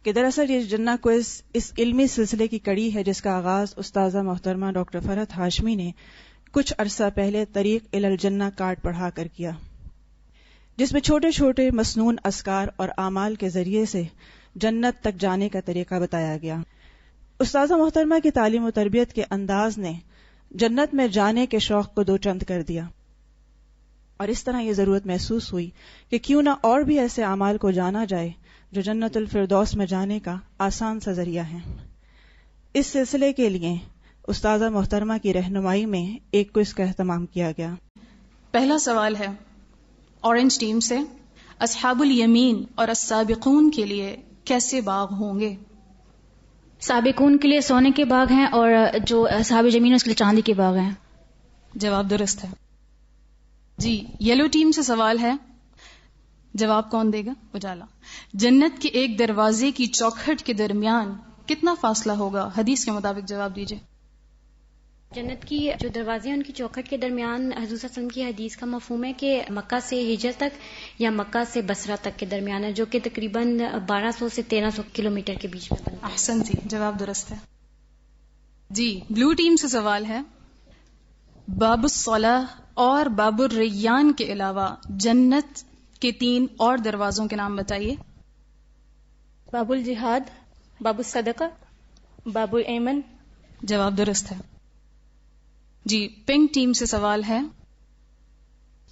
کہ دراصل یہ جنہ کوئز اس علمی سلسلے کی کڑی ہے جس کا آغاز استاذہ محترمہ ڈاکٹر فرحت ہاشمی نے کچھ عرصہ پہلے طریق الی الجنہ کارڈ پڑھا کر کیا، جس میں چھوٹے چھوٹے مسنون اذکار اور اعمال کے ذریعے سے جنت تک جانے کا طریقہ بتایا گیا۔ استاذہ محترمہ کی تعلیم و تربیت کے انداز نے جنت میں جانے کے شوق کو دو چند کر دیا، اور اس طرح یہ ضرورت محسوس ہوئی کہ کیوں نہ اور بھی ایسے اعمال کو جانا جائے جو جنت الفردوس میں جانے کا آسان سا ذریعہ ہیں۔ اس سلسلے کے لیے استاذہ محترمہ کی رہنمائی میں ایک کوئز کا اہتمام کیا گیا۔ پہلا سوال ہے اورنج ٹیم سے، اصحاب الیمین اور السابقون کے لیے کیسے باغ ہوں گے؟ سابقون کے لیے سونے کے باغ ہیں، اور جو اصحاب زمین اس کے لیے چاندی کے باغ ہیں۔ جواب درست ہے۔ جی یلو ٹیم سے سوال ہے، جواب کون دے گا؟ اجالا۔ جنت کے ایک دروازے کی چوکھٹ کے درمیان کتنا فاصلہ ہوگا؟ حدیث کے مطابق جواب دیجیے۔ جنت کی جو دروازے ہیں ان کی چوکھٹ کے درمیان حضور صلی اللہ علیہ وسلم کی حدیث کا مفہوم ہے کہ مکہ سے ہجرت تک یا مکہ سے بصرہ تک کے درمیان ہے، جو کہ تقریباً 1200 سے 1300 کلومیٹر کے بیچ میں بنتا ہے۔ احسنتی، جواب درست ہے۔ جی بلو ٹیم سے سوال ہے، باب الصلاح اور باب الریان کے علاوہ جنت کے 3 اور دروازوں کے نام بتائیے۔ باب الجہاد، باب الصدقہ، باب الایمن۔ جواب درست ہے۔ جی پنک ٹیم سے سوال ہے،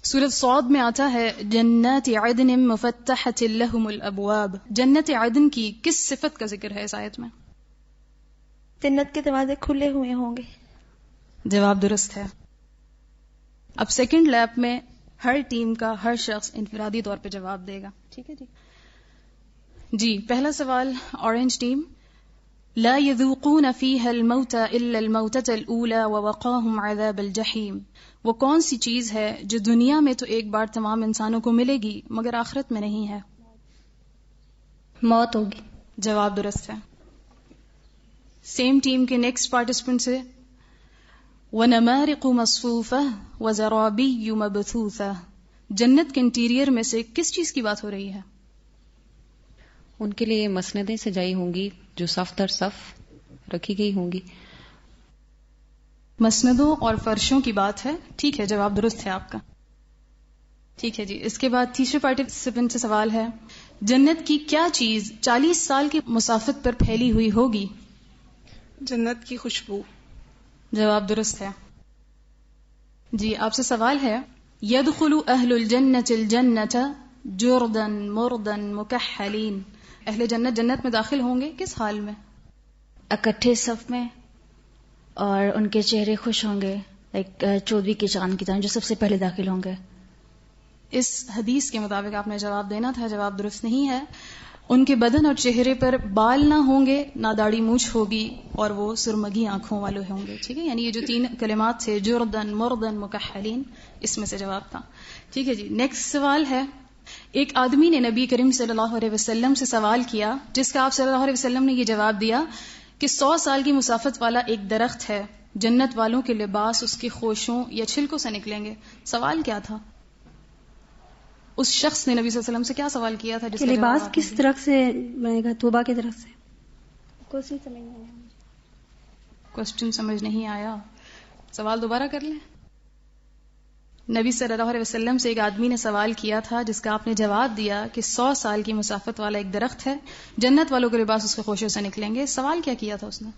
سورۃ صاد میں آتا ہے جنات عدن مفتحۃ لہم الابواب، جنت عدن کی کس صفت کا ذکر ہے اس آیت میں؟ جنت کے دروازے کھلے ہوئے ہوں گے۔ جواب درست ہے۔ اب سیکنڈ لیپ میں ہر ٹیم کا ہر شخص انفرادی طور پہ جواب دے گا، ٹھیک ہے جی؟ جی پہلا سوال اورنج ٹیم، لا يذوقون فيها الموت الا الموتة الاولى ووقاهم عذاب الجحیم، وہ کون سی چیز ہے جو دنیا میں تو ایک بار تمام انسانوں کو ملے گی مگر آخرت میں نہیں ہے؟ موت ہوگی۔ جواب درست ہے۔ سیم ٹیم کے نیکسٹ پارٹیسپینٹ سے، وَنَمَارِقُ مَصْفُوفَةٌ وَزَرَابِيُّ مَبْثُوثَةٌ، جنت کے انٹیریئر میں سے کس چیز کی بات ہو رہی ہے؟ ان کے لیے مسندیں سجائی ہوں گی جو صف در صف رکھی گئی ہوں گی۔ مسندوں اور فرشوں کی بات ہے، ٹھیک ہے، جواب درست ہے آپ کا۔ ٹھیک ہے جی، اس کے بعد تیسرے پارٹیسپینٹ سے سوال ہے، جنت کی کیا چیز 40 سال کی مسافت پر پھیلی ہوئی ہوگی؟ جنت کی خوشبو۔ جواب درست ہے۔ جی آپ سے سوال ہے، يدخل اہل الجنت الجنت جردا مردا مکحلین، اہل جنت جنت میں داخل ہوں گے کس حال میں؟ اکٹھے صف میں، اور ان کے چہرے خوش ہوں گے، ایک 14ویں کے چاند کی طرح، جو سب سے پہلے داخل ہوں گے۔ اس حدیث کے مطابق آپ نے جواب دینا تھا، جواب درست نہیں ہے۔ ان کے بدن اور چہرے پر بال نہ ہوں گے، نہ داڑھی مونچھ ہوگی، اور وہ سرمگی آنکھوں والے ہوں گے، ٹھیک ہے؟ یعنی یہ جو 3 کلمات تھے، جردن مردن مکحلین، اس میں سے جواب تھا، ٹھیک ہے جی۔ نیکسٹ سوال ہے، ایک آدمی نے نبی کریم صلی اللہ علیہ وسلم سے سوال کیا جس کا آپ صلی اللہ علیہ وسلم نے یہ جواب دیا کہ 100 سال کی مسافت والا ایک درخت ہے، جنت والوں کے لباس اس کے خوشوں یا چھلکوں سے نکلیں گے۔ سوال کیا تھا؟ اس شخص نے نبی صلی اللہ علیہ وسلم سے کیا سوال کیا تھا؟ کہ لباس کس درخت سے بنے گا؟ توبہ کے درخت سے۔ کوسچن سمجھ نہیں آیا، سوال دوبارہ کر لیں۔ نبی صلی اللہ علیہ وسلم سے ایک آدمی نے سوال کیا تھا جس کا آپ نے جواب دیا کہ 100 سال کی مسافت والا ایک درخت ہے، جنت والوں کے لباس اس کے خوشوں سے نکلیں گے۔ سوال کیا کیا تھا اس نے؟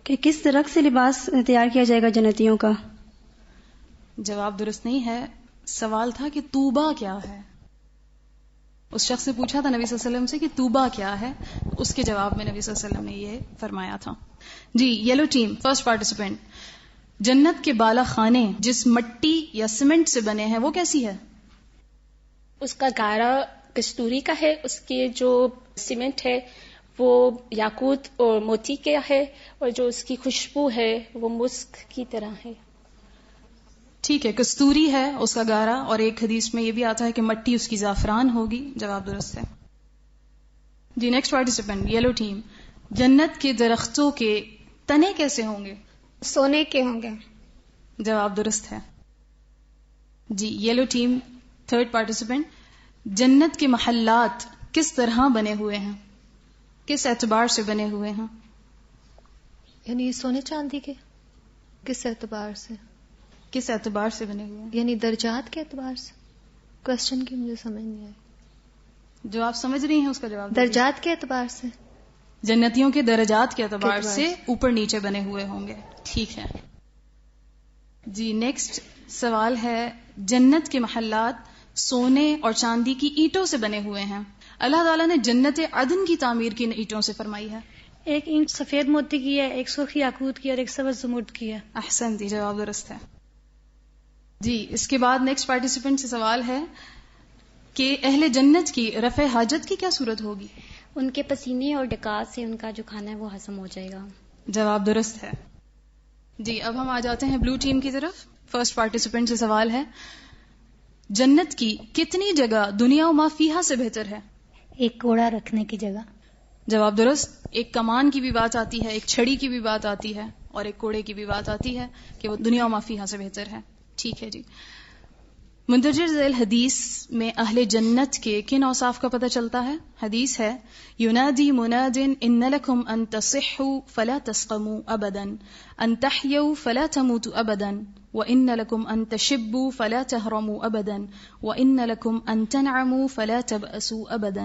کہ کس درخت سے لباس تیار کیا جائے گا جنتیوں کا؟ جواب درست نہیں ہے، سوال تھا کہ توبہ کیا ہے۔ اس شخص نے پوچھا تھا نبی صلی اللہ علیہ وسلم سے کہ توبہ کیا ہے، اس کے جواب میں نبی صلی اللہ علیہ وسلم نے یہ فرمایا تھا۔ جی یلو ٹیم، فرسٹ پارٹیسپینٹ، جنت کے بالا خانے جس مٹی یا سیمنٹ سے بنے ہیں وہ کیسی ہے؟ اس کا گارا کستوری کا ہے، اس کے جو سیمنٹ ہے وہ یاقوت اور موتی کا ہے، اور جو اس کی خوشبو ہے وہ مسک کی طرح ہے۔ ٹھیک ہے، کستوری ہے اس کا گارا، اور ایک حدیث میں یہ بھی آتا ہے کہ مٹی اس کی زعفران ہوگی۔ جواب درست ہے۔ جی نیکسٹ پارٹیسپینٹ یلو ٹیم، جنت کے درختوں کے تنے کیسے ہوں گے؟ سونے کے ہوں گے۔ جواب درست ہے۔ جی یلو ٹیم تھرڈ پارٹیسپینٹ، جنت کے محلات کس طرح بنے ہوئے ہیں, کس اعتبار سے بنے ہوئے ہیں؟ یعنی سونے چاندی کے کس اعتبار سے؟ کس اعتبار سے بنے ہوئے ہیں؟ یعنی درجات کے اعتبار سے. کوشچن کی مجھے سمجھ نہیں آئی. جو آپ سمجھ رہی ہیں اس کا جواب درجات کے اعتبار سے, جنتیوں کے درجات کے اعتبار سے اوپر نیچے بنے ہوئے ہوں گے. ٹھیک ہے جی. نیکسٹ سوال ہے, جنت کے محلات سونے اور چاندی کی اینٹوں سے بنے ہوئے ہیں. اللہ تعالیٰ نے جنت عدن کی تعمیر کن اینٹوں سے فرمائی ہے؟ ایک اینٹ سفید موتی کی ہے, ایک سرخ یاقوت کی اور ایک سبز زمرد کی ہے. احسنتی, جواب درست ہے جی. اس کے بعد نیکسٹ پارٹیسپینٹ سے سوال ہے کہ اہل جنت کی رفع حاجت کی کیا صورت ہوگی؟ ان کے پسینے اور ڈکات سے ان کا جو کھانا ہے وہ ہضم ہو جائے گا. جواب درست ہے جی. اب ہم آ جاتے ہیں بلو ٹیم کی طرف. فرسٹ پارٹیسپینٹ سے سوال ہے, جنت کی کتنی جگہ دنیا و ما فیہا سے بہتر ہے؟ ایک کوڑا رکھنے کی جگہ. جواب درست. ایک کمان کی بھی بات آتی ہے, ایک چھڑی کی بھی بات آتی ہے, اور ایک کوڑے کی بھی بات آتی ہے کہ وہ دنیا و ما فیہا سے بہتر ہے. ٹھیک ہے جی. مندرجہ ذیل حدیث میں اہل جنت کے کن اوصاف کا پتہ چلتا ہے؟ حدیث ہے, ینادی مناد ان لکم ان تصحوا فلا تسقموا ابدا ان تحیوا فلا تموتوا ابدا وان لکم ان تشبوا فلا تهرموا ابدا وان لکم ان تنعموا فلا تبأسوا ابدا.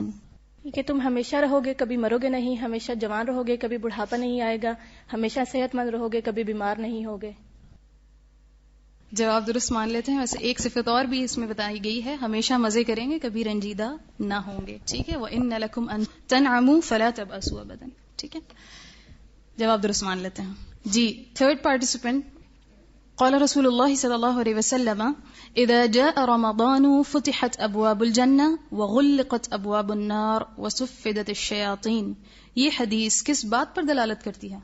کہ تم ہمیشہ رہو گے, کبھی مرو گے نہیں, ہمیشہ جوان رہو گے, کبھی بڑھاپا نہیں آئے گا, ہمیشہ صحت مند رہو گے, کبھی بیمار نہیں ہوگے. جواب درست مان لیتے ہیں. ویسے ایک صفت اور بھی اس میں بتائی گئی ہے, ہمیشہ مزے کریں گے, کبھی رنجیدہ نہ ہوں گے. ٹھیک ہے, وَإِنَّ لَكُمْ أَن تَنْعَمُوا فَلَا تَبْأَسُوا أَبَدًا. ٹھیک ہے, جواب درست مان لیتے ہیں جی. تھرڈ پارٹیسپینٹ, قال رسول اللہ صلی اللہ علیہ وسلم اذا جاء رمضان فتحت ابواب الجنة وغلقت ابواب النار وصفدت الشیاطین. یہ حدیث کس بات پر دلالت کرتی ہے؟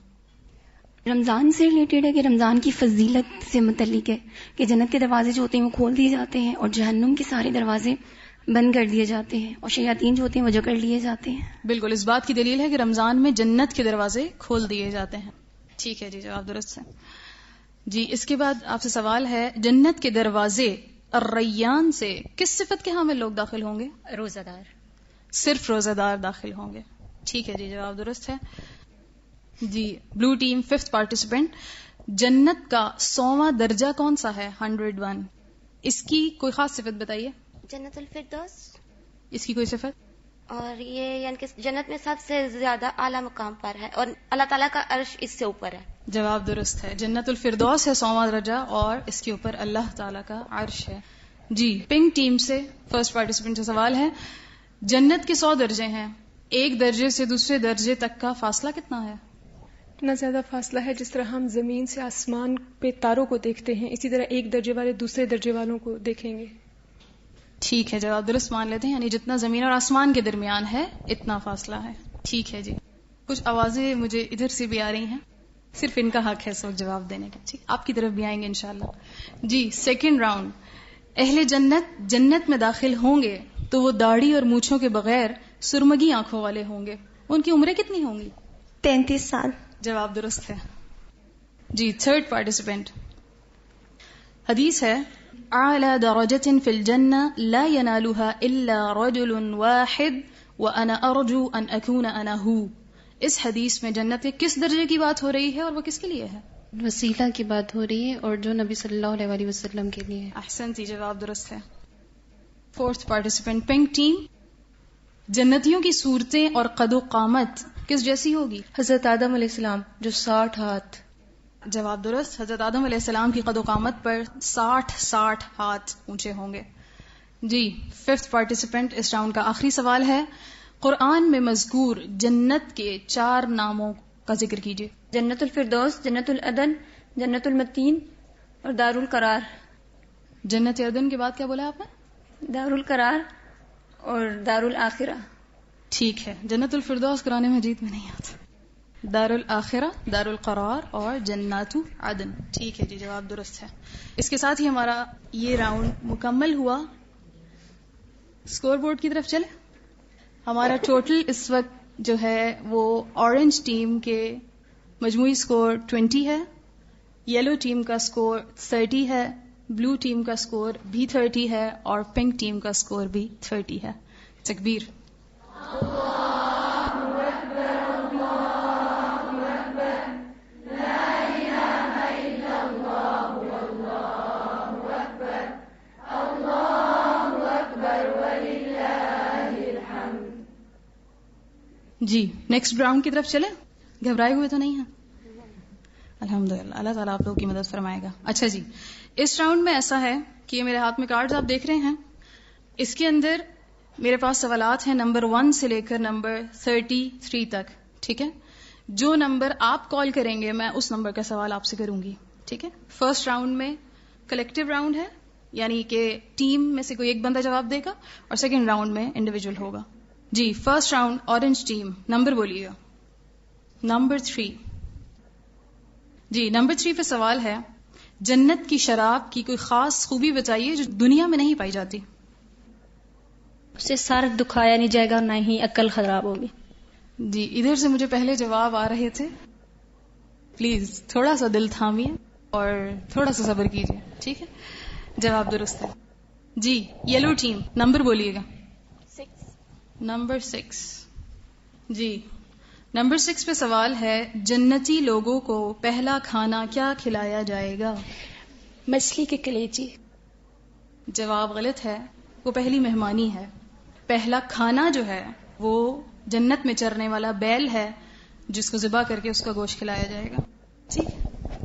رمضان سے ریلیٹڈ ہے کہ رمضان کی فضیلت سے متعلق ہے کہ جنت کے دروازے جو ہوتے ہیں وہ کھول دیے جاتے ہیں اور جہنم کے سارے دروازے بند کر دیے جاتے ہیں اور شیاطین جو ہوتے ہیں وہ جکڑ لیے جاتے ہیں. بالکل, اس بات کی دلیل ہے کہ رمضان میں جنت کے دروازے کھول دیے جاتے ہیں. ٹھیک ہے جی, جواب درست ہے جی. اس کے بعد آپ سے سوال ہے, جنت کے دروازے الریان سے کس صفت کے حامل لوگ داخل ہوں گے؟ روزہ دار. صرف روزہ دار داخل ہوں گے. ٹھیک ہے جی, جواب درست ہے جی. بلو ٹیم ففتھ پارٹیسپینٹ, جنت کا 100واں درجہ کون سا ہے؟ 101. اس کی کوئی خاص صفت بتائیے. جنت الفردوس. اس کی کوئی صفت؟ اور یہ یعنی کہ جنت میں سب سے زیادہ اعلیٰ مقام پر ہے اور اللہ تعالیٰ کا عرش اس سے اوپر ہے. جواب درست ہے, جنت الفردوس ہے 100واں درجہ اور اس کے اوپر اللہ تعالیٰ کا عرش ہے جی. پنک ٹیم سے فرسٹ پارٹیسپینٹ سے سوال ہے, جنت کے 100 درجے ہیں, ایک درجے سے دوسرے درجے تک کا فاصلہ کتنا ہے؟ اتنا زیادہ فاصلہ ہے جس طرح ہم زمین سے آسمان پہ تاروں کو دیکھتے ہیں, اسی طرح ایک درجے والے دوسرے درجے والوں کو دیکھیں گے. ٹھیک ہے, جواب درست مان لیتے ہیں, یعنی جتنا زمین اور آسمان کے درمیان ہے اتنا فاصلہ ہے. ٹھیک ہے جی. کچھ آوازیں مجھے ادھر سے بھی آ رہی ہیں, صرف ان کا حق ہے اس وقت جواب دینے کا. ٹھیک, آپ کی طرف بھی آئیں گے انشاءاللہ جی. سیکنڈ راؤنڈ, اہل جنت میں داخل ہوں گے تو وہ داڑھی اور مونچھوں کے بغیر سرمگی آنکھوں والے ہوں گے. ان کی عمریں کتنی ہوں گی؟ 33 سال. جواب درست ہے جی. تھرڈ پارٹیسپینٹ, حدیث ہے, اعلی درجۃ فی الجنہ لا ینالها الا رجل واحد وانا ارجو ان اکون انا ہو. اس حدیث میں جنت کے کس درجے کی بات ہو رہی ہے اور وہ کس کے لیے ہے؟ وسیلہ کی بات ہو رہی ہے اور جو نبی صلی اللہ علیہ وسلم کے لیے. احسنتی, جواب درست ہے. فورتھ پارٹیسپینٹ پنک ٹیم, جنتیوں کی صورتیں اور قد و قامت کس جیسی ہوگی؟ حضرت آدم علیہ السلام جو 60 ہاتھ. جواب درست, حضرت آدم علیہ السلام کی قد و قامت پر 60 ہاتھ اونچے ہوں گے جی. ففتھ پارٹیسپینٹ, اس راؤنڈ کا آخری سوال ہے, قرآن میں مذکور جنت کے 4 ناموں کا ذکر کیجیے. جنت الفردوس, جنت العدن, جنت المتین اور دار القرار. جنت عدن کے بعد کیا بولا آپ نے؟ دار القرار اور دار الآخرہ. ٹھیک ہے, جنت الفردوس قرآن مجید میں نہیں آتا, دار الآخرہ, دار القرار اور جنات عدن. ٹھیک ہے جی, جواب درست ہے. اس کے ساتھ ہی ہمارا یہ راؤنڈ مکمل ہوا. اسکور بورڈ کی طرف چلے. ہمارا ٹوٹل اس وقت جو ہے وہ اورنج ٹیم کے مجموعی اسکور 20 ہے, یلو ٹیم کا اسکور 30 ہے, بلو ٹیم کا اسکور بھی 30 ہے اور پنک ٹیم کا اسکور بھی 30 ہے. تکبیر. جی نیکسٹ راؤنڈ کی طرف چلیں. گھبرائے ہوئے تو نہیں ہیں؟ الحمدللہ، اللہ تعالیٰ آپ لوگوں کی مدد فرمائے گا. اچھا جی، اس راؤنڈ میں ایسا ہے کہ میرے ہاتھ میں کارڈز آپ دیکھ رہے ہیں. اس کے اندر میرے پاس سوالات ہیں نمبر 1 سے لے کر نمبر 33 تک. ٹھیک ہے، جو نمبر آپ کال کریں گے میں اس نمبر کا سوال آپ سے کروں گی. ٹھیک ہے، فرسٹ راؤنڈ میں کلیکٹیو راؤنڈ ہے، یعنی کہ ٹیم میں سے کوئی ایک بندہ جواب دے گا، اور سیکنڈ راؤنڈ میں انڈیویجول ہوگا. جی first round orange team, number بولیے گا. نمبر 3. جی نمبر 3 پہ سوال ہے، جنت کی شراب کی کوئی خاص خوبی بتائیے جو دنیا میں نہیں پائی جاتی. اسے سر دکھایا نہیں جائے گا، نہ ہی عقل خراب ہوگی. جی ادھر سے مجھے پہلے جواب آ رہے تھے، پلیز تھوڑا سا دل تھامیے اور تھوڑا سا صبر کیجیے. ٹھیک ہے، جواب درست ہے. جی یلو ٹیم، نمبر بولیے گا. 6. نمبر 6. جی نمبر 6 پہ سوال ہے، جنتی لوگوں کو پہلا کھانا کیا کھلایا جائے گا؟ مچھلی کے کلیجی. جواب غلط ہے، وہ پہلی مہمانی ہے. پہلا کھانا جو ہے وہ جنت میں چرنے والا بیل ہے، جس کو ذبح کر کے اس کا گوشت کھلایا جائے گا. ٹھیک،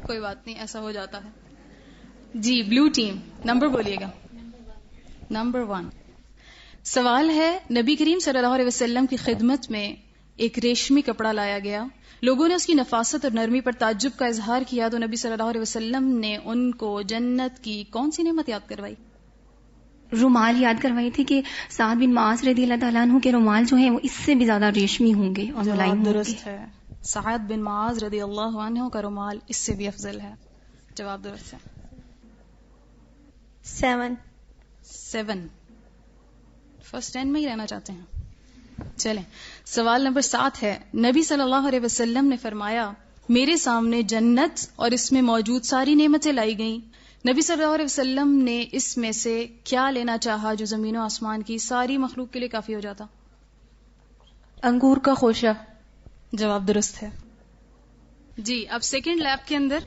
کوئی بات نہیں، ایسا ہو جاتا ہے. جی بلو ٹیم، نمبر بولیے گا. نمبر 1. سوال ہے، نبی کریم صلی اللہ علیہ وسلم کی خدمت میں ایک ریشمی کپڑا لایا گیا. لوگوں نے اس کی نفاست اور نرمی پر تعجب کا اظہار کیا تو نبی صلی اللہ علیہ وسلم نے ان کو جنت کی کون سی نعمت یاد کروائی؟ رومال یاد کروائی تھی کہ سعد بن معاذ رضی اللہ تعالیٰ عنہ کے رومال جو ہیں وہ اس سے بھی زیادہ ریشمی ہوں گے اور ملائم ہوں گے. درست ہے، سعد بن معاذ رضی اللہ عنہ کا رومال اس سے بھی افضل ہے. جواب درست ہے. 7. فرسٹ 10 میں ہی رہنا چاہتے ہیں؟ چلیں، سوال نمبر 7 ہے، نبی صلی اللہ علیہ وسلم نے فرمایا، میرے سامنے جنت اور اس میں موجود ساری نعمتیں لائی گئیں. نبی صلی اللہ علیہ وسلم نے اس میں سے کیا لینا چاہا جو زمین و آسمان کی ساری مخلوق کے لیے کافی ہو جاتا؟ انگور کا خوشہ. جواب درست ہے. جی اب سیکنڈ لیب کے اندر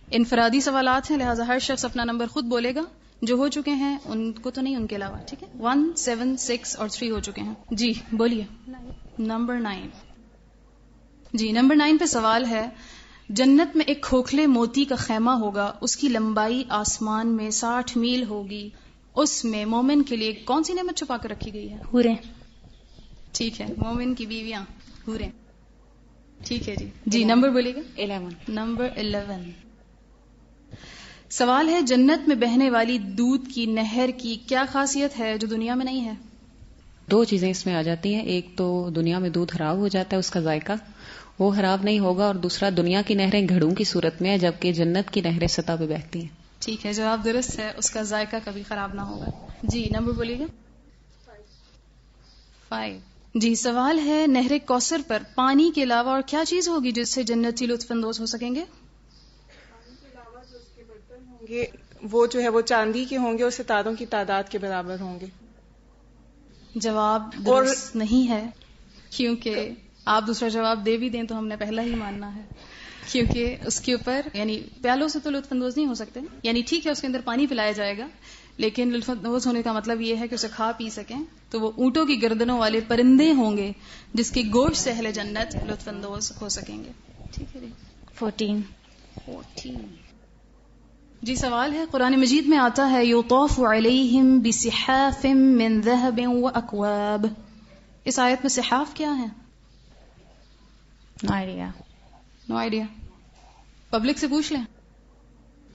انفرادی سوالات ہیں، لہٰذا ہر شخص اپنا نمبر خود بولے گا. جو ہو چکے ہیں ان کو تو نہیں، ان کے علاوہ. ٹھیک ہے، 1, 7, 6 اور 3 ہو چکے ہیں. جی بولیے. نمبر 9. جی نمبر 9 پہ سوال ہے، جنت میں ایک کھوکھلے موتی کا خیمہ ہوگا، اس کی لمبائی آسمان میں 60 میل ہوگی. اس میں مومن کے لیے کون سی نعمت چھپا کر رکھی گئی ہے؟ حوریں. ٹھیک ہے، مومن کی بیویاں حوریں. ٹھیک ہے جی نمبر بولیے گا. 11. نمبر 11. سوال ہے، جنت میں بہنے والی دودھ کی نہر کی کیا خاصیت ہے جو دنیا میں نہیں ہے؟ 2 چیزیں اس میں آ جاتی ہیں. ایک تو دنیا میں دودھ خراب ہو جاتا ہے، اس کا ذائقہ وہ خراب نہیں ہوگا، اور دوسرا دنیا کی نہریں گھڑوں کی صورت میں ہے جبکہ جنت کی نہریں سطح پہ بہتی ہیں. ٹھیک ہے، جواب درست ہے، اس کا ذائقہ کبھی خراب نہ ہوگا. جی نمبر بولیے گا. 5. جی سوال ہے، نہر کوثر پر پانی کے علاوہ اور کیا چیز ہوگی جس سے جنتی لطف اندوز ہو سکیں گے؟ پانی کے علاوہ جو اس کے برتن ہوں گے وہ جو ہے وہ چاندی کے ہوں گے اور ستاروں کی تعداد کے برابر ہوں گے. جواب درست نہیں ہے، کیونکہ آپ دوسرا جواب دے بھی دیں تو ہم نے پہلا ہی ماننا ہے، کیونکہ اس کے اوپر یعنی پیالوں سے تو لطف اندوز نہیں ہو سکتے. یعنی ٹھیک ہے اس کے اندر پانی پلایا جائے گا، لیکن لطف اندوز ہونے کا مطلب یہ ہے کہ اسے کھا پی سکیں. تو وہ اونٹوں کی گردنوں والے پرندے ہوں گے جس کے گوشت سے اہل جنت لطف اندوز ہو سکیں گے. ٹھیک ہے جی. 14. جی سوال ہے، قرآن مجید میں آتا ہے یطاف علیہم بصحاف من ذہب واکواب. اس آیت میں صحاف کیا ہے؟ No idea. پبلک سے پوچھ لیں،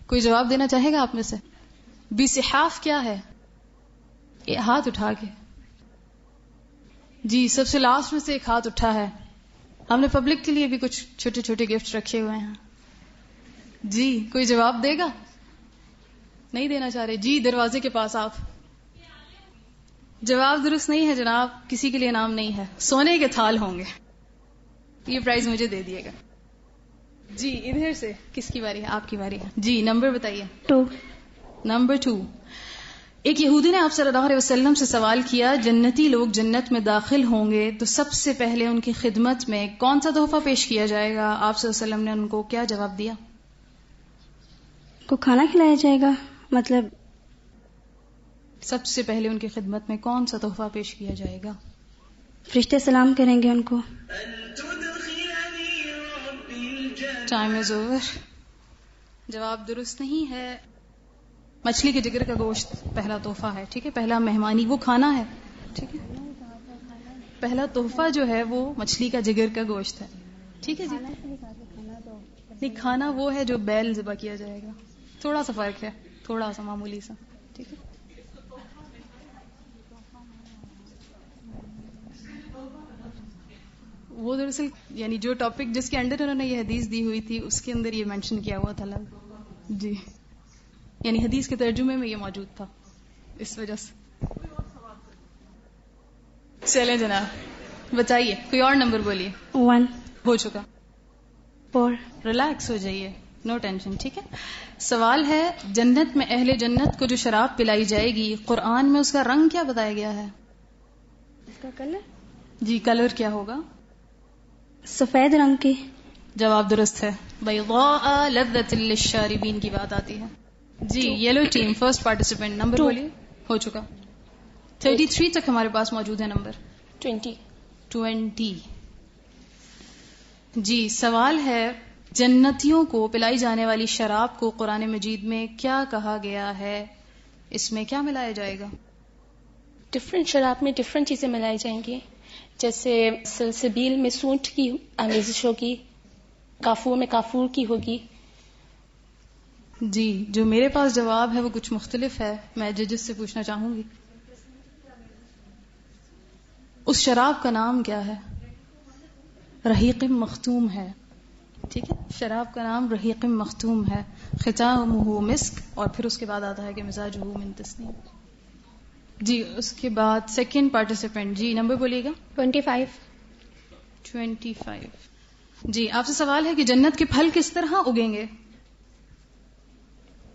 کوئی جواب دینا چاہے گا آپ میں سے؟ بصحاف کیا ہے؟ یہ ہاتھ اٹھا کے. جی سب سے لاسٹ میں سے ایک ہاتھ اٹھا ہے. ہم نے پبلک کے لیے بھی کچھ چھوٹے چھوٹے گفٹ رکھے ہوئے ہیں. جی کوئی جواب دے گا؟ نہیں دینا چاہ رہے. جی دروازے کے پاس آپ. جواب درست نہیں ہے جناب، کسی کے لیے انعام نہیں ہے. سونے کے تھال ہوں گے. یہ پرائز مجھے دے دیے گا. جی ادھر سے کس کی باری ہے؟ آپ کی باری ہے. جی نمبر بتائیے. 2. نمبر 2. ایک یہودی نے آپ صلی اللہ علیہ وسلم سے سوال کیا، جنتی لوگ جنت میں داخل ہوں گے تو سب سے پہلے ان کی خدمت میں کون سا تحفہ پیش کیا جائے گا؟ آپ صلی اللہ علیہ وسلم نے ان کو کیا جواب دیا؟ کو کھانا کھلایا جائے گا. مطلب سب سے پہلے ان کی خدمت میں کون سا تحفہ پیش کیا جائے گا؟ فرشتے سلام کریں گے ان کو. Time is over. جواب درست نہیں ہے. مچھلی کے جگر کا گوشت پہلا تحفہ ہے. ٹھیک ہے, پہلا مہمانی وہ کھانا ہے. ٹھیک ہے, پہلا تحفہ جو ہے وہ مچھلی کا جگر کا گوشت ہے. ٹھیک ہے جی. نہیں, کھانا وہ ہے جو بیل ذبح کیا جائے گا. تھوڑا سا فرق ہے, تھوڑا سا معمولی سا. ٹھیک ہے, وہ دراصل یعنی جو ٹاپک جس کے انڈر انہوں نے یہ حدیث دی ہوئی تھی اس کے اندر یہ مینشن کیا ہوا تھا جی, یعنی حدیث کے ترجمے میں یہ موجود تھا, اس وجہ سے. چلیں جناب بتائیے, کوئی اور نمبر بولیے. 1 ہو چکا. 4 ریلیکس ہو جائیے, نو ٹینشن. ٹھیک ہے, سوال ہے جنت میں اہل جنت کو جو شراب پلائی جائے گی قرآن میں اس کا رنگ کیا بتایا گیا ہے؟ اس کا کلر جی, کلر کیا ہوگا؟ سفید رنگ کی. جواب درست ہے. بیضاء لذۃ للشاربین کی بات آتی ہے. جی, yellow team first participant, number بولیے. ہو چکا. 33 تک ہمارے پاس موجود ہے نمبر. 20. جی, سوال ہے جنتیوں کو پلائی جانے والی شراب کو قرآن مجید میں کیا کہا گیا ہے؟ اس میں کیا ملایا جائے گا؟ ڈفرینٹ شراب میں ڈفرینٹ چیزیں ملائی جائیں گی. جیسے سلسبیل میں سونٹ کی آمیزش ہوگی, کافور میں کافور کی ہوگی. جی, جو میرے پاس جواب ہے وہ کچھ مختلف ہے, میں ججز سے پوچھنا چاہوں گی. اس شراب کا نام کیا ہے؟ رحیق مختوم ہے. ٹھیک ہے, شراب کا نام رحیق مختوم ہے. ختامہ مسک, اور پھر اس کے بعد آتا ہے کہ مزاجہ من تسنیم. جی, اس کے بعد سیکنڈ پارٹیسپینٹ. جی, نمبر بولیے گا. 25. جی, آپ سے سوال ہے کہ جنت کے پھل کس طرح اگیں گے؟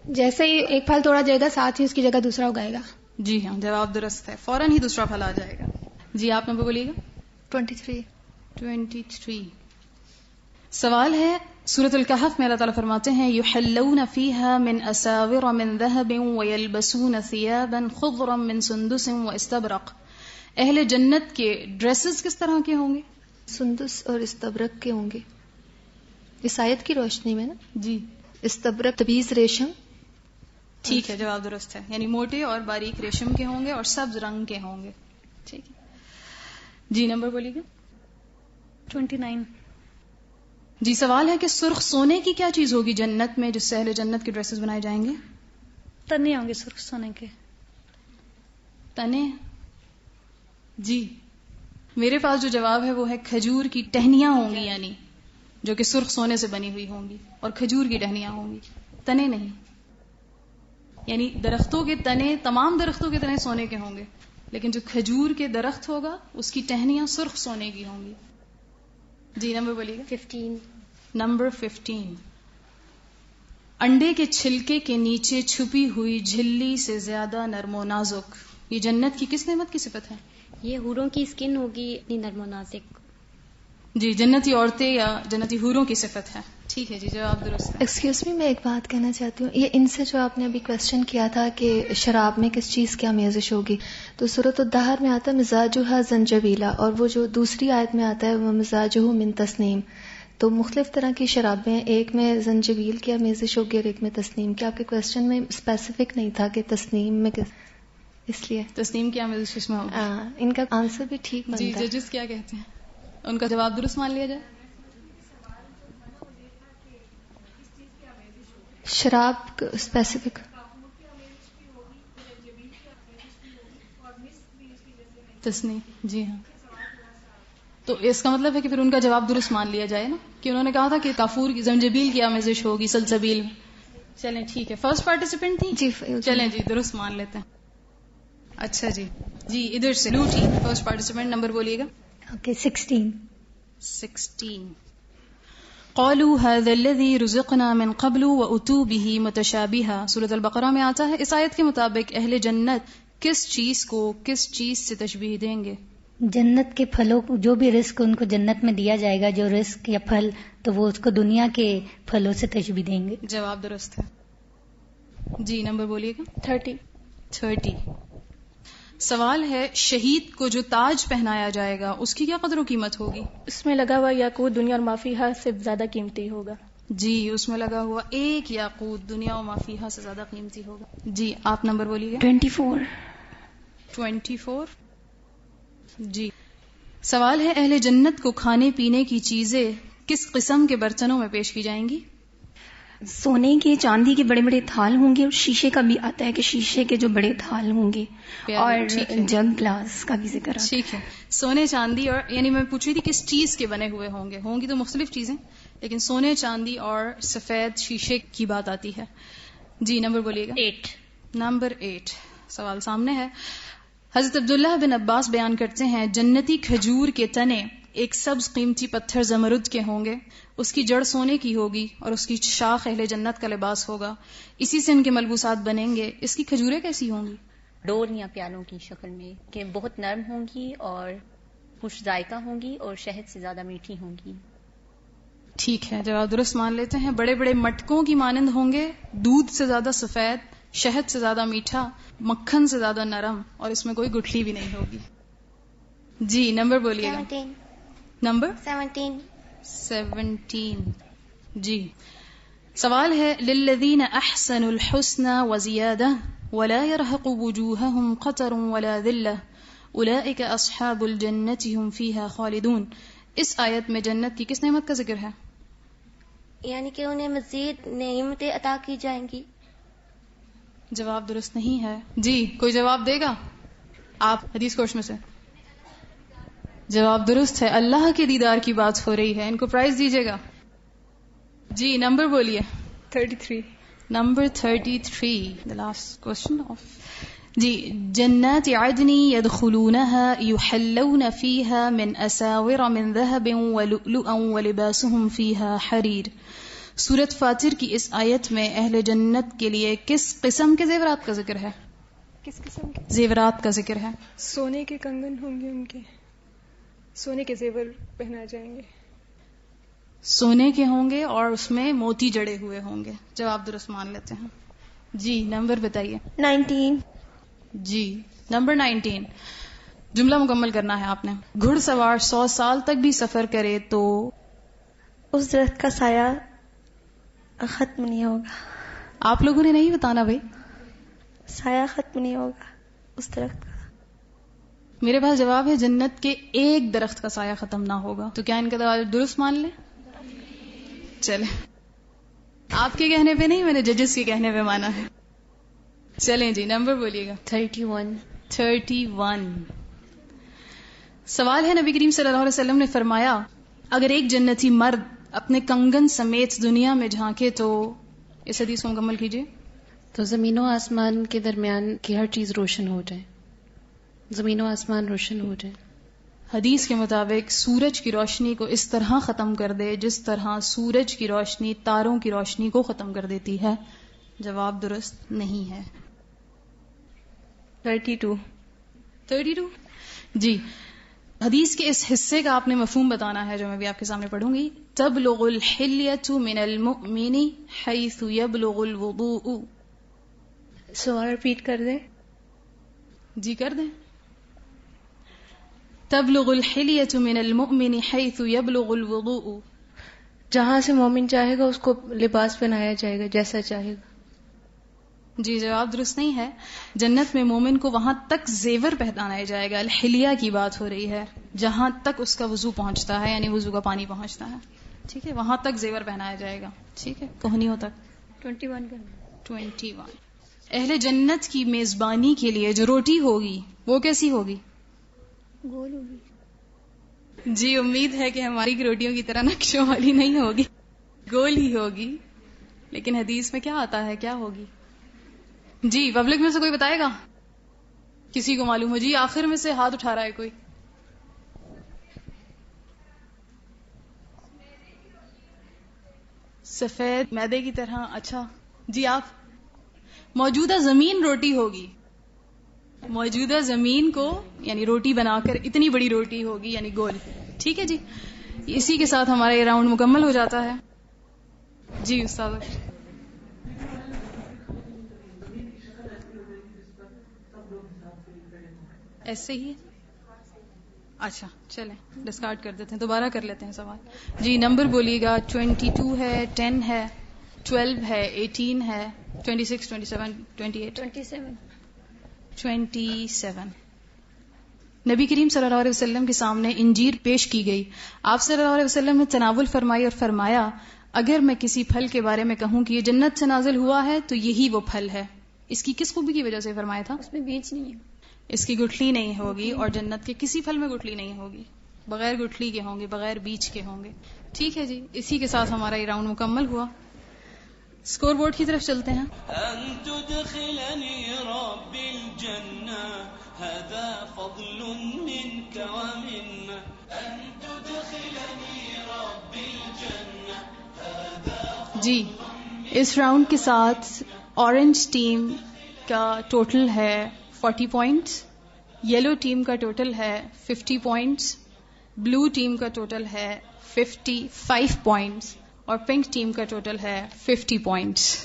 جیسے ہی ایک پھل توڑا جائے گا ساتھ ہی اس کی جگہ دوسرا اگائے گا. جی ہاں, جواب درست ہے. فوراً ہی دوسرا پھل آ جائے گا. جی, آپ نمبر بولیے گا. 23. سوال ہے سورۃ الکہف میں اللہ تعالیٰ فرماتے ہیں یحلون فیہا من اساور من ذہب ویلبسون ثیابا خضرا من سندس واستبرق. اہل جنت کے ڈریسز کس طرح کے ہوں گے؟ سندس اور استبرق کے ہوں گے. اس آیت کی روشنی میں نا جی, استبرق تبیز ریشم. ٹھیک ہے, جواب درست ہے. یعنی موٹے اور باریک ریشم کے ہوں گے اور سبز رنگ کے ہوں گے. ٹھیک ہے جی, نمبر بولیے گا. 29. جی, سوال ہے کہ سرخ سونے کی کیا چیز ہوگی جنت میں جس سے اہل جنت کے ڈریسز بنائے جائیں گے؟ تنے ہوں گے سرخ سونے کے. تنے؟ جی, میرے پاس جو جواب ہے وہ ہے کھجور کی ٹہنیاں ہوں گی, یعنی جو کہ سرخ سونے سے بنی ہوئی ہوں گی, اور کھجور کی ٹہنیاں ہوں گی, تنے نہیں. یعنی درختوں کے تنے, تمام درختوں کے تنے سونے کے ہوں گے, لیکن جو کھجور کے درخت ہوگا اس کی ٹہنیاں سرخ سونے کی ہوں گی. جی, نمبر بولیے گا. 15. نمبر 15. انڈے کے چھلکے کے نیچے چھپی ہوئی جھلی سے زیادہ نرم و نازک, یہ جنت کی کس نعمت کی صفت ہے؟ یہ حوروں کی اسکن ہوگی اتنی نرم و نازک. جی, جنتی عورتیں یا جنتی حوروں کی صفت ہے. ٹھیک ہے جی, جواب درست ہے. ایکسکیوز می, میں ایک بات کہنا چاہتی ہوں. یہ ان سے جو آپ نے ابھی کوشچن کیا تھا کہ شراب میں کس چیز کی آمیزش ہوگی, تو سورۃ الدہر میں آتا ہے مزاجھا زنجبیلا, اور وہ جو دوسری آیت میں آتا ہے وہ مزاجہ من تسنیم. تو مختلف طرح کی شرابیں, ایک میں زنجبیل کی آمیزش ہوگی اور ایک میں تسنیم کی. آپ کے کوشچن میں اسپیسیفک نہیں تھا کہ تسنیم میں کس, اس لیے تسنیم کی آمیزش اس میں ہوگی. ان کا آنسر بھی ٹھیک بنتا ہے. جی, ججز کیا کہتے ہیں, ان کا جواب درست مان لیا جائے؟ شراب اسپیسیفک تسنیم. جی ہاں, تو اس کا مطلب ہے کہ پھر ان کا جواب درست مان لیا جائے نا, کہ انہوں نے کہا تھا کہ کافور کی زنجبیل کی آمیزش ہوگی سلسبیل. چلیں ٹھیک ہے, فرسٹ پارٹیسپینٹ تھی. جی, چلیں جی, درست مان لیتے ہیں. اچھا جی, جی ادھر سے بلو ٹیم فرسٹ پارٹیسپینٹ, نمبر بولیے گا. اوکے, 16. قالوا هذا الذي رزقنا من قبل واتوا به متشابها. سورۃ البقرہ میں آتا ہے. اس آیت کے مطابق اہل جنت کس چیز کو کس چیز سے تشبیہ دیں گے؟ جنت کے پھلوں کو, جو بھی رزق ان کو جنت میں دیا جائے گا, جو رزق یا پھل, تو وہ اس کو دنیا کے پھلوں سے تشبیہ دیں گے. جواب درست ہے. جی, نمبر بولیے گا. 30. سوال ہے شہید کو جو تاج پہنایا جائے گا اس کی کیا قدر و قیمت ہوگی؟ اس میں لگا ہوا یاقوت دنیا اور ما فیہا سے زیادہ قیمتی ہوگا. جی اس میں لگا ہوا ایک یاقوت دنیا و ما فیہا سے زیادہ قیمتی ہوگا. جی آپ نمبر بولیے گا. 24. جی سوال ہے اہل جنت کو کھانے پینے کی چیزیں کس قسم کے برتنوں میں پیش کی جائیں گی؟ سونے کے چاندی کے بڑے بڑے تھال ہوں گے، اور شیشے کا بھی آتا ہے کہ شیشے کے جو بڑے تھال ہوں گے، اور جگ گلاس کا بھی ذکر آتا ہے. ٹھیک ہے، سونے چاندی اور یعنی میں پوچھ رہی تھی کس چیز کے بنے ہوئے ہوں گی تو مختلف چیزیں، لیکن سونے چاندی اور سفید شیشے کی بات آتی ہے. جی نمبر بولیے گا. 8. نمبر 8 سوال سامنے ہے. حضرت عبداللہ بن عباس بیان کرتے ہیں جنتی کھجور کے تنے ایک سبز قیمتی پتھر زمرد کے ہوں گے، اس کی جڑ سونے کی ہوگی اور اس کی شاخ اہل جنت کا لباس ہوگا، اسی سے ان کے ملبوسات بنیں گے. اس کی کھجوریں کیسی ہوں گی؟ ڈور یا پیالوں کی شکل میں، کہ بہت نرم ہوں گی اور خوش ذائقہ ہوں گی اور شہد سے زیادہ میٹھی ہوں گی. ٹھیک ہے، جواب درست مان لیتے ہیں. بڑے بڑے مٹکوں کی مانند ہوں گے، دودھ سے زیادہ سفید، شہد سے زیادہ میٹھا، مکھن سے زیادہ نرم، اور اس میں کوئی گٹھلی بھی نہیں ہوگی. جی نمبر بولیے گا. 17. نمبر 17. جی سوال ہے للذین احسنوا الحسنى وزیادہ ولا يرهق وجوههم قتر ولا ذلہ اولئک اصحاب الجنۃ هم فیها خالدون. اس آیت میں جنت کی کس نعمت کا ذکر ہے؟ یعنی کہ انہیں مزید نعمتیں عطا کی جائیں گی. جواب درست نہیں ہے. جی کوئی جواب دے گا؟ آپ حدیث کورس میں سے. جواب درست ہے، اللہ کے دیدار کی بات ہو رہی ہے، ان کو پرائز دیجیے گا. جی نمبر بولیے. 33. Number 33 the last question of جی جنات عدن يدخلونها يحلون فيها من أساور من ذهب ولؤلؤا ولباسهم فيها حرير. سورۃ فاطر کی اس آیت میں اہل جنت کے لیے کس قسم کے زیورات کا ذکر ہے؟ کس قسم کے زیورات کا ذکر ہے؟ سونے کے کنگن ہوں گے، ان کے سونے کے زیور پہنائے جائیں گے. سونے کے ہوں گے اور اس میں موتی جڑے ہوئے ہوں گے. جواب درست مان لیتے ہیں. جی نمبر بتائیے. 19. جی نمبر 19 جملہ مکمل کرنا ہے آپ نے. گھڑ سوار 100 سال تک بھی سفر کرے تو اس درخت کا سایہ ختم نہیں ہوگا. آپ لوگوں نے نہیں بتانا بھائی. سایہ ختم نہیں ہوگا اس درخت کا. میرے پاس جواب ہے جنت کے ایک درخت کا سایہ ختم نہ ہوگا. تو کیا ان کا جواب درست مان لیں؟ چلیں آپ کے کہنے پہ نہیں، میں نے ججز کے کہنے پہ مانا ہے. چلیں جی نمبر بولیے گا. 31. سوال ہے نبی کریم صلی اللہ علیہ وسلم نے فرمایا اگر ایک جنتی مرد اپنے کنگن سمیت دنیا میں جھانکے تو اس حدیث کو مکمل کیجیے. تو زمین و آسمان کے درمیان کی ہر چیز روشن ہو جائے، زمین و آسمان روشن ہو جائے. حدیث کے مطابق سورج کی روشنی کو اس طرح ختم کر دے جس طرح سورج کی روشنی تاروں کی روشنی کو ختم کر دیتی ہے. جواب درست نہیں ہے. 32. جی حدیث کے اس حصے کا آپ نے مفہوم بتانا ہے جو میں بھی آپ کے سامنے پڑھوں گی. تبلغ الحلیۃ من المؤمن حیث یبلغ الوضوء. سوال ریپیٹ کر دیں. جی کر دیں. تبلغ الحلیۃ من المؤمن حیث یبلغ الوضوء. جہاں سے مومن چاہے گا اس کو لباس پہنایا جائے گا جیسا چاہے گا. جی جواب درست نہیں ہے. جنت میں مومن کو وہاں تک زیور پہنایا جائے گا. الحلیہ کی بات ہو رہی ہے جہاں تک اس کا وضو پہنچتا ہے، یعنی وضو کا پانی پہنچتا ہے. ٹھیک ہے، وہاں تک زیور پہنایا جائے گا. ٹھیک ہے، کوہنیوں تک. 21. اہل جنت کی میزبانی کے لیے جو روٹی ہوگی وہ کیسی ہوگی؟ گول ہوگی. جی امید ہے کہ ہماری روٹیوں کی طرح نقشوں والی نہیں ہوگی، گول ہی ہوگی. لیکن حدیث میں کیا آتا ہے، کیا ہوگی؟ جی پبلک میں سے کوئی بتائے گا؟ کسی کو معلوم ہو؟ جی آخر میں سے ہاتھ اٹھا رہا ہے کوئی. سفید میدے کی طرح. اچھا جی آپ. موجودہ زمین روٹی ہوگی. موجودہ زمین کو یعنی روٹی بنا کر اتنی بڑی روٹی ہوگی یعنی گول. ٹھیک ہے جی، اسی کے ساتھ ہمارا یہ راؤنڈ مکمل ہو جاتا ہے. جی استاد. ایسے ہی. اچھا چلیں ڈسکارڈ کر دیتے ہیں, دوبارہ کر لیتے ہیں سوال. جی نمبر بولیے گا. 22 ہے, 10 ہے, 12 ہے, 18 ہے, 26, 27, 28. 27. نبی کریم صلی اللہ علیہ وسلم کے سامنے انجیر پیش کی گئی. آپ صلی اللہ علیہ وسلم نے تناول فرمائی اور فرمایا اگر میں کسی پھل کے بارے میں کہوں کہ یہ جنت سے نازل ہوا ہے تو یہی وہ پھل ہے. اس کی کس خوبی کی وجہ سے فرمایا تھا؟ اس میں بیج نہیں ہے, اس کی گٹھلی نہیں ہوگی, اور جنت کے کسی پھل میں گٹھلی نہیں ہوگی, بغیر گٹھلی کے ہوں گے, بغیر بیج کے ہوں گے. ٹھیک ہے جی, اسی کے ساتھ ہمارا یہ راؤنڈ مکمل ہوا. اسکور بورڈ کی طرف چلتے ہیں. جی اس راؤنڈ کے ساتھ اورنج ٹیم کا ٹوٹل ہے 40 پوائنٹس, یلو ٹیم کا ٹوٹل ہے 50 پوائنٹس, بلو ٹیم کا ٹوٹل ہے 55 پوائنٹس, اور پنک ٹیم کا ٹوٹل ہے 50 پوائنٹس.